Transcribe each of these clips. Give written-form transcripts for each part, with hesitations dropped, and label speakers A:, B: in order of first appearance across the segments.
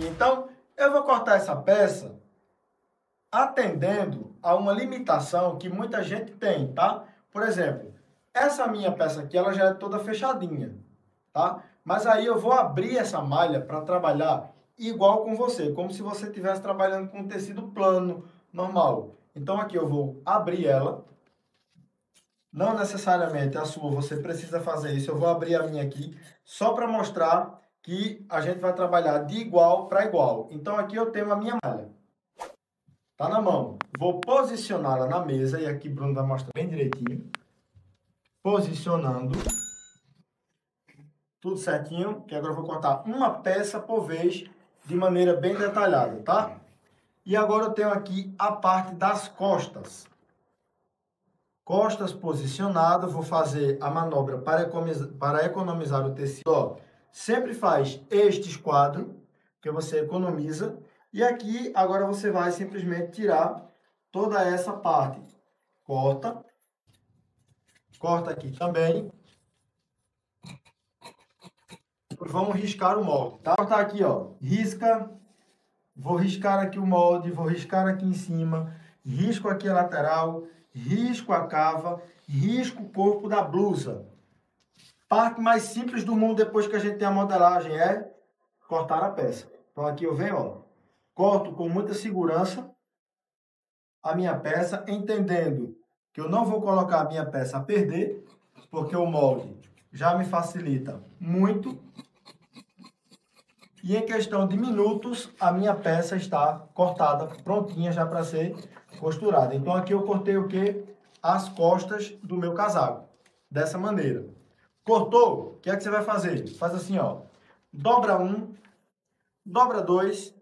A: aqui. Então, eu vou cortar essa peça atendendo a uma limitação que muita gente tem, tá? Por exemplo, essa minha peça aqui, ela já é toda fechadinha, tá? Mas aí eu vou abrir essa malha para trabalhar igual com você, como se você estivesse trabalhando com um tecido plano, normal. Então aqui eu vou abrir ela. Não necessariamente a sua, você precisa fazer isso. Eu vou abrir a minha aqui só para mostrar que a gente vai trabalhar de igual para igual. Então aqui eu tenho a minha malha. Tá na mão. Vou posicioná-la na mesa e aqui Bruno vai mostrar bem direitinho. Posicionando. Tudo certinho, que agora eu vou cortar uma peça por vez de maneira bem detalhada, tá? E agora eu tenho aqui a parte das costas. Costas posicionadas, vou fazer a manobra para economizar o tecido. Ó, sempre faz estes quadros, que você economiza. E aqui, agora você vai simplesmente tirar toda essa parte. Corta. Corta aqui também. Vamos riscar o molde, tá? Vou cortar aqui, ó. Risca. Vou riscar aqui o molde, vou riscar aqui em cima. Risco aqui a lateral. Risco a cava. Risco o corpo da blusa. Parte mais simples do mundo depois que a gente tem a modelagem é cortar a peça. Então aqui eu venho, ó. Corto com muita segurança a minha peça, entendendo que eu não vou colocar a minha peça a perder, porque o molde já me facilita muito. E em questão de minutos, a minha peça está cortada, prontinha já para ser costurada. Então aqui eu cortei o quê? As costas do meu casaco. Dessa maneira. Cortou? O que é que você vai fazer? Faz assim, ó. Dobra um, dobra dois,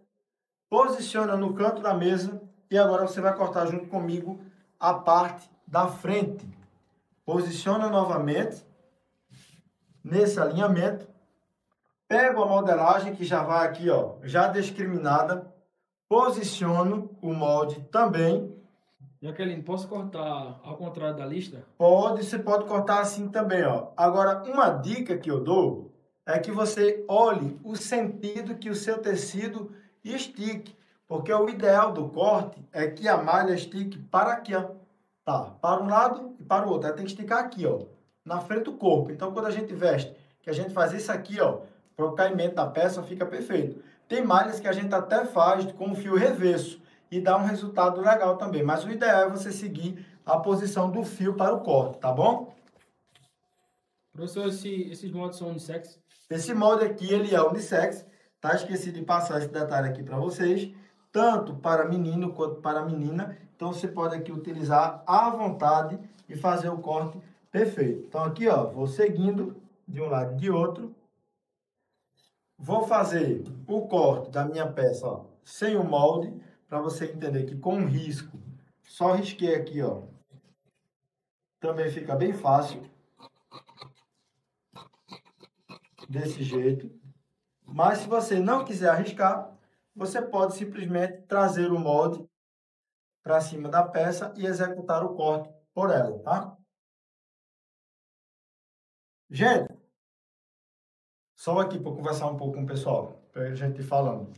A: posiciona no canto da mesa e agora você vai cortar junto comigo a parte da frente. Posiciona novamente nesse alinhamento. Pego a modelagem que já vai aqui, ó, já discriminada. Posiciono o molde também.
B: Jaqueline, posso cortar ao contrário da lista?
A: Pode, você pode cortar assim também, ó. Agora, uma dica que eu dou é que você olhe o sentido que o seu tecido estique. Porque o ideal do corte é que a malha estique para aqui, ó. Tá, para um lado e para o outro. Ela tem que esticar aqui, ó, na frente do corpo. Então, quando a gente veste, que a gente faz isso aqui, ó, para o caimento da peça, fica perfeito. Tem malhas que a gente até faz com o fio reverso e dá um resultado legal também. Mas o ideal é você seguir a posição do fio para o corte, tá bom?
B: Professor, esses moldes são unissex?
A: Esse molde aqui, ele é unissex, tá? Esqueci de passar esse detalhe aqui para vocês. Tanto para menino quanto para menina. Então, você pode aqui utilizar à vontade e fazer o corte perfeito. Então, aqui, ó, vou seguindo de um lado e de outro. Vou fazer o corte da minha peça, ó, sem o molde, para você entender que com risco, só risquei aqui, ó. Também fica bem fácil. Desse jeito. Mas se você não quiser arriscar, você pode simplesmente trazer o molde para cima da peça e executar o corte por ela, tá? Gente, só aqui para conversar um pouco com o pessoal, para a gente ir falando.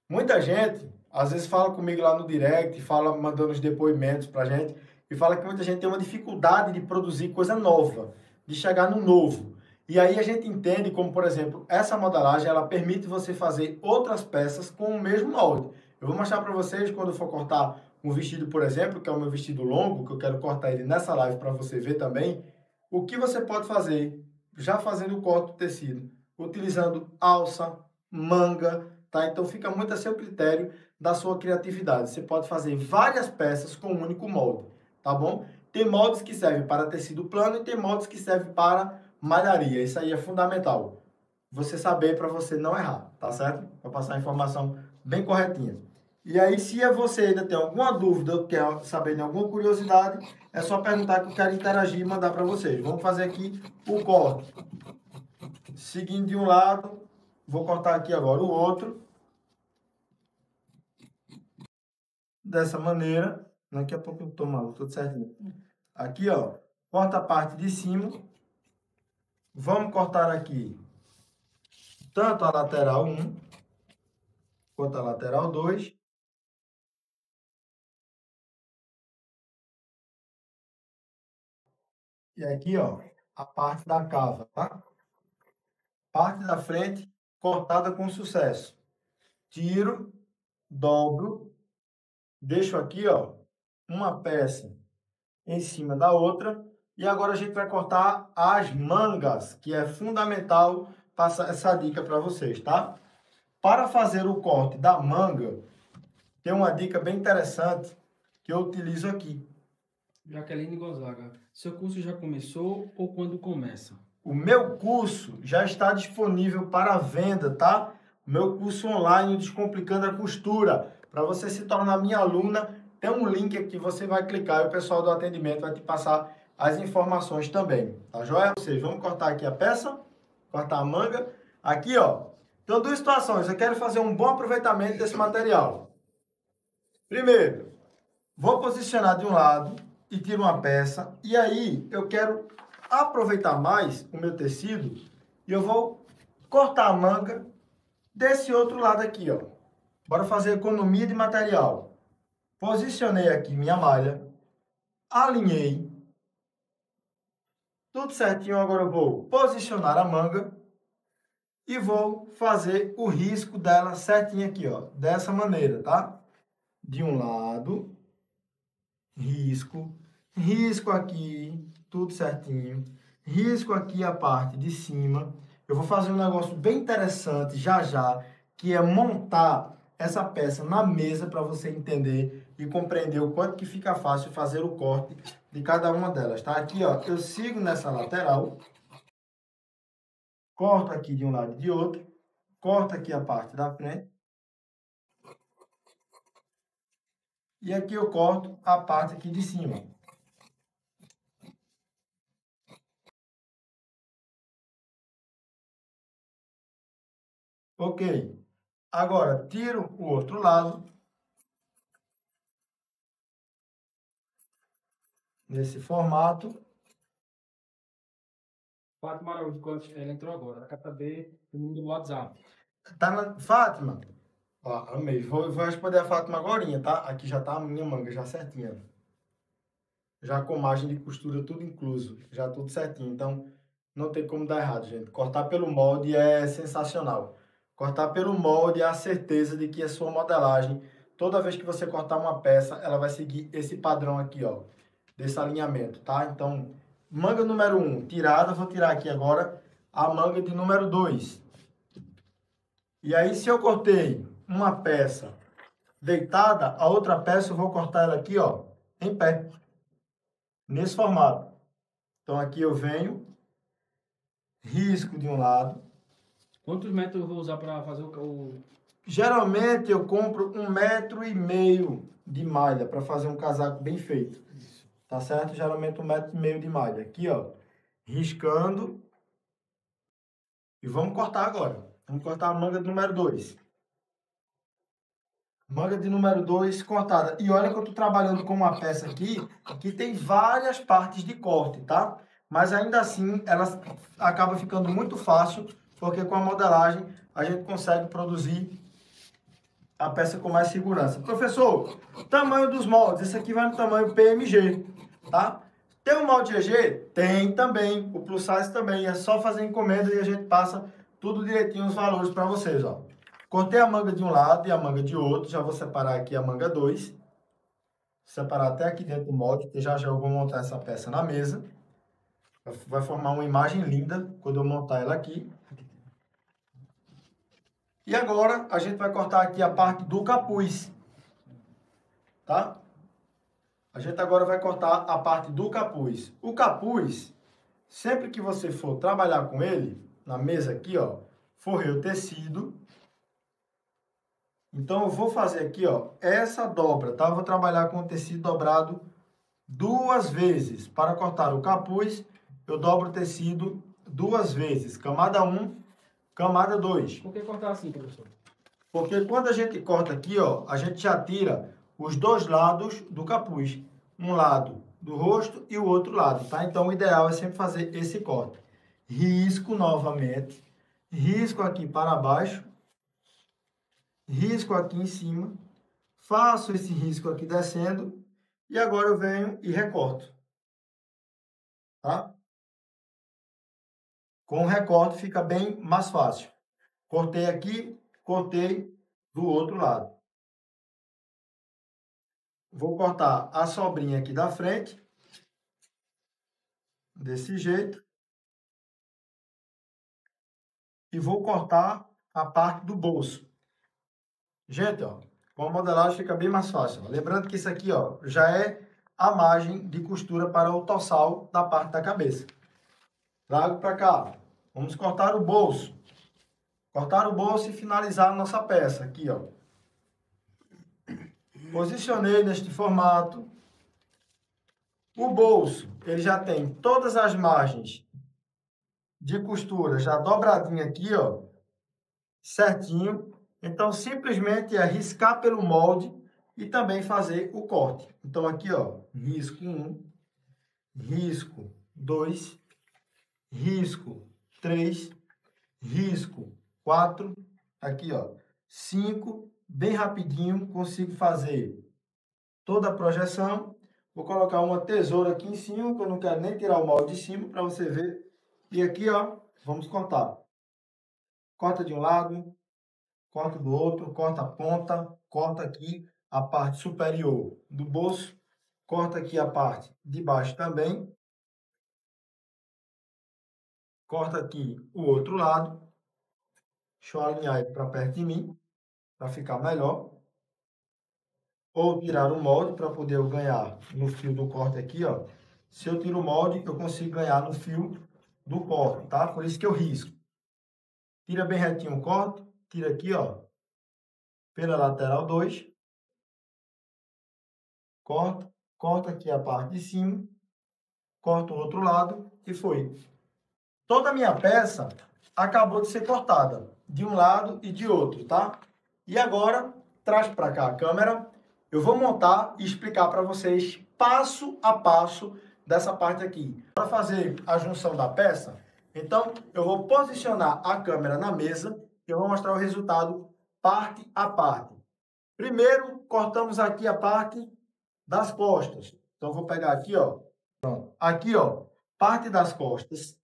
A: Muita gente, às vezes, fala comigo lá no direct, fala mandando os depoimentos para a gente, e fala que muita gente tem uma dificuldade de produzir coisa nova, de chegar no novo. E aí a gente entende como, por exemplo, essa modelagem, ela permite você fazer outras peças com o mesmo molde. Eu vou mostrar para vocês quando eu for cortar um vestido, por exemplo, que é o meu vestido longo, que eu quero cortar ele nessa live para você ver também, o que você pode fazer, já fazendo o corte do tecido, utilizando alça, manga, tá? Então fica muito a seu critério da sua criatividade. Você pode fazer várias peças com um único molde, tá bom? Tem moldes que servem para tecido plano e tem moldes que servem para malharia. Isso aí é fundamental. Você saber para você não errar, tá certo? Para passar a informação bem corretinha. E aí, se você ainda tem alguma dúvida ou quer saber de alguma curiosidade, é só perguntar que eu quero interagir e mandar para vocês. Vamos fazer aqui o corte. Seguindo de um lado, vou cortar aqui agora o outro. Dessa maneira. Daqui a pouco eu tomo tudo certinho. Aqui, ó. Corta a parte de cima. Vamos cortar aqui tanto a lateral 1 Corta a lateral 2. E aqui, ó, a parte da cava, tá? Parte da frente cortada com sucesso. Tiro, dobro, deixo aqui, ó, uma peça em cima da outra. E agora a gente vai cortar as mangas, que é fundamental passar essa dica para vocês, tá? Para fazer o corte da manga, tem uma dica bem interessante que eu utilizo aqui.
B: Jaqueline Gonzaga, seu curso já começou ou quando começa?
A: O meu curso já está disponível para venda, tá? O meu curso online Descomplicando a Costura. Para você se tornar minha aluna, tem um link aqui que você vai clicar e o pessoal do atendimento vai te passar as informações também, tá joia? Vocês vamos cortar aqui a peça, cortar a manga. Aqui, ó, então duas situações. Eu quero fazer um bom aproveitamento desse material. Primeiro, vou posicionar de um lado e tiro uma peça. E aí, eu quero aproveitar mais o meu tecido e eu vou cortar a manga desse outro lado aqui, ó. Bora fazer economia de material. Posicionei aqui minha malha, alinhei, tudo certinho. Agora eu vou posicionar a manga e vou fazer o risco dela certinho aqui, ó, dessa maneira, tá? De um lado, risco, risco aqui, tudo certinho. Risco aqui a parte de cima. Eu vou fazer um negócio bem interessante já, que é montar essa peça na mesa para você entender e compreender o quanto que fica fácil fazer o corte de cada uma delas, tá? Aqui, ó, eu sigo nessa lateral, corto aqui de um lado e de outro, corto aqui a parte da frente. E aqui eu corto a parte aqui de cima. Ok. Agora, tiro o outro lado. Nesse formato.
B: Fátima Araújo, ela entrou agora. Ela quer saber o número do WhatsApp.
A: Tá na... Fátima. Ó, amei. Vou responder a Fátima agorinha, tá? Aqui já tá a minha manga, já certinha. Já com margem de costura tudo incluso. Já tudo certinho. Então, não tem como dar errado, gente. Cortar pelo molde é sensacional. Cortar pelo molde é a certeza de que a sua modelagem, toda vez que você cortar uma peça, ela vai seguir esse padrão aqui, ó. Desse alinhamento, tá? Então, manga número 1, tirada. Vou tirar aqui agora a manga de número 2. E aí, se eu cortei uma peça deitada, a outra peça eu vou cortar ela aqui, ó, em pé. Nesse formato. Então, aqui eu venho, risco de um lado.
B: Quantos metros eu vou usar para fazer o...
A: Geralmente, eu compro 1,5 m de malha para fazer um casaco bem feito. Tá certo? Geralmente 1,5 m de malha. Aqui, ó, riscando. E vamos cortar agora. Vamos cortar a manga do número 2. Manga de número 2 cortada. E olha que eu tô trabalhando com uma peça aqui, que tem várias partes de corte, tá? Mas ainda assim, ela acaba ficando muito fácil, porque com a modelagem a gente consegue produzir a peça com mais segurança. Professor, tamanho dos moldes. Esse aqui vai no tamanho PMG, tá? Tem o molde GG? Tem também. O plus size também. É só fazer encomenda e a gente passa tudo direitinho os valores para vocês, ó. Cortei a manga de um lado e a manga de outro. Já vou separar aqui a manga 2. Separar até aqui dentro do molde, que já eu vou montar essa peça na mesa. Vai formar uma imagem linda quando eu montar ela aqui. E agora a gente vai cortar aqui a parte do capuz, tá? A gente agora vai cortar a parte do capuz. O capuz, sempre que você for trabalhar com ele, na mesa aqui, ó, forrei o tecido. Então, eu vou fazer aqui, ó, essa dobra, tá? Eu vou trabalhar com o tecido dobrado 2 vezes. Para cortar o capuz, eu dobro o tecido 2 vezes. Camada 1, camada 2.
B: Por que cortar assim, professor?
A: Porque quando a gente corta aqui, ó, a gente já tira os 2 lados do capuz. Um lado do rosto e o outro lado, tá? Então, o ideal é sempre fazer esse corte. Risco novamente. Risco aqui para baixo. risco aqui em cima, faço esse risco aqui descendo, e agora eu venho e recorto. Tá? Com o recorte fica bem mais fácil. Cortei aqui, cortei do outro lado. Vou cortar a sobrinha aqui da frente, desse jeito. E vou cortar a parte do bolso. Gente, ó, com a modelagem fica bem mais fácil. Ó. Lembrando que isso aqui, ó, já é a margem de costura para o tossal da parte da cabeça. Trago para cá. Vamos cortar o bolso. Cortar o bolso e finalizar a nossa peça aqui, ó. Posicionei neste formato. O bolso, ele já tem todas as margens de costura já dobradinha aqui, ó, certinho. Então, simplesmente é riscar pelo molde e também fazer o corte. Então, aqui, ó, risco 1, risco 2, risco 3, risco 4, aqui, ó, 5, bem rapidinho, consigo fazer toda a projeção. Vou colocar uma tesoura aqui em cima, que eu não quero nem tirar o molde de cima, para você ver. E aqui, ó, vamos cortar. Corta de um lado, corta do outro, corta a ponta, corta aqui a parte superior do bolso, corta aqui a parte de baixo também. Corta aqui o outro lado. Deixa eu alinhar ele para perto de mim, para ficar melhor. Ou tirar o molde para poder eu ganhar no fio do corte aqui, ó. Se eu tiro o molde, eu consigo ganhar no fio do corte, tá? Por isso que eu risco. Tira bem retinho o corte, tira aqui, ó, pela lateral 2. Corta, corta aqui a parte de cima, corta o outro lado e foi. Toda a minha peça acabou de ser cortada, de um lado e de outro, tá? E agora, traz para cá a câmera. Eu vou montar e explicar para vocês passo a passo dessa parte aqui. Para fazer a junção da peça, então eu vou posicionar a câmera na mesa e eu vou mostrar o resultado parte a parte. Primeiro, cortamos aqui a parte das costas. Então, eu vou pegar aqui, ó. Pronto. Aqui, ó, parte das costas.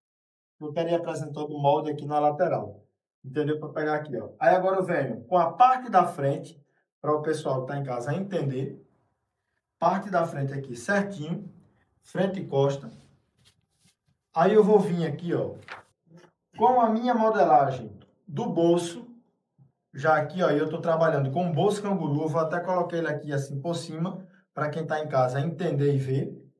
A: Eu queria apresentar o molde aqui na lateral. Entendeu? Para pegar aqui, ó. Aí agora eu venho com a parte da frente, para o pessoal que está em casa entender. Parte da frente aqui certinho. Frente e costa. Aí eu vou vir aqui, ó, com a minha modelagem do bolso. Já aqui, ó, eu estou trabalhando com o bolso canguru. Eu vou até colocar ele aqui assim por cima, para quem está em casa entender e ver.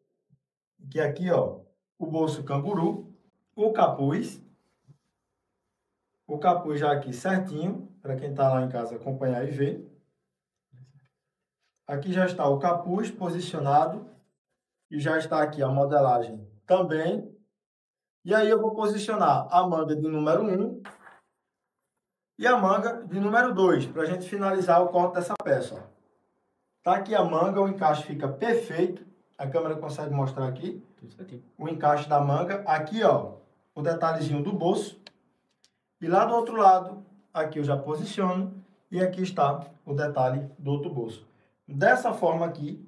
A: Que aqui, ó, o bolso canguru, o capuz já aqui certinho, para quem está lá em casa acompanhar e ver. Aqui já está o capuz posicionado e já está aqui a modelagem também. E aí eu vou posicionar a manga de número 1 e a manga de número 2, para a gente finalizar o corte dessa peça. Ó. Tá aqui a manga, o encaixe fica perfeito. A câmera consegue mostrar aqui o encaixe da manga. Aqui, ó, o detalhezinho do bolso. E lá do outro lado, aqui eu já posiciono. E aqui está o detalhe do outro bolso. Dessa forma aqui,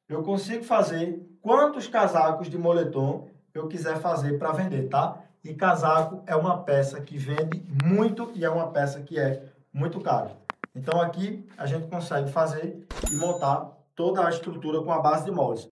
A: eu consigo fazer quantos casacos de moletom eu quiser fazer para vender, tá? E casaco é uma peça que vende muito e é uma peça que é muito cara. Então aqui a gente consegue fazer e montar toda a estrutura com a base de moldes.